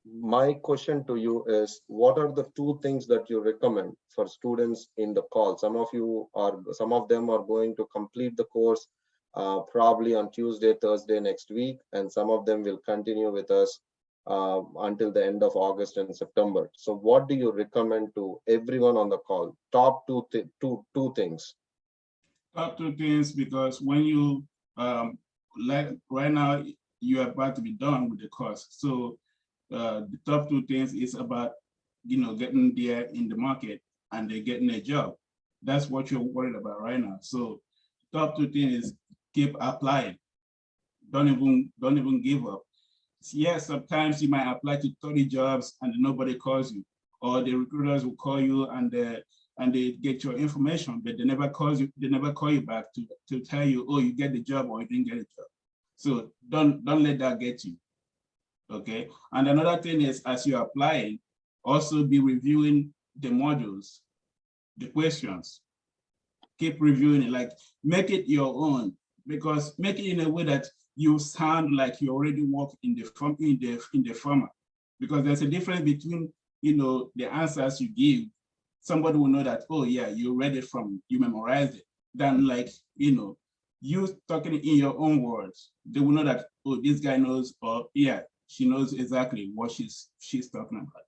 my question to you is, what are the 2 things that you recommend for students in the call? Some of them are going to complete the course probably on Tuesday, Thursday next week, and some of them will continue with us until the end of August and September. So what do you recommend to everyone on the call? Top two things. Top 2 things, because when you like right now, you are about to be done with the course. So the top 2 things is about, getting there in the market and they're getting a job. That's what you're worried about right now. So top 2 things is keep applying. Don't even give up. Yes, sometimes you might apply to 30 jobs and nobody calls you, or the recruiters will call you and they get your information, but they never call you back to tell you, oh, you get the job or you didn't get a job. So don't let that get you. Okay. And another thing is, as you're applying, also be reviewing the modules, the questions. Keep reviewing it, like make it your own, because make it in a way that you sound like you already work in the pharma, because there's a difference between the answers you give. Somebody will know that, oh yeah, you read it you memorized it, than like you talking in your own words. They will know that, oh, this guy knows, or yeah, she knows exactly what she's talking about.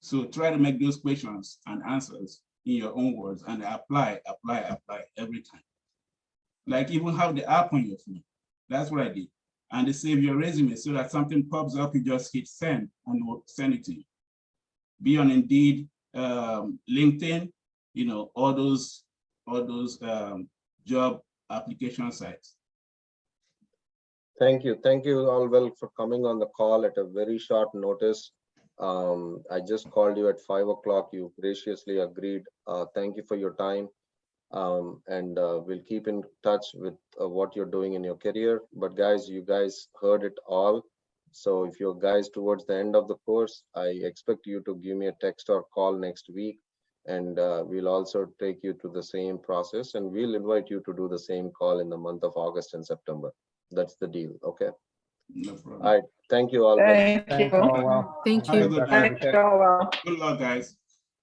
So try to make those questions and answers in your own words and apply every time. Like even have the app on your phone. That's what I did. And they save your resume so that something pops up, you just hit send and we'll send it to you. Be on Indeed, LinkedIn, all those job application sites. Thank you, Alwell, for coming on the call at a very short notice. I just called you at 5 o'clock. You graciously agreed. Thank you for your time. And we'll keep in touch with what you're doing in your career. But guys, you guys heard it all. So if you're guys towards the end of the course, I expect you to give me a text or call next week. And we'll also take you to the same process, and we'll invite you to do the same call in the month of August and September. That's the deal. Okay. No problem. All right. Thank you all. Thank you. Thanks, Alwell. Thank Have a you. good Thank night. you. Good luck, guys.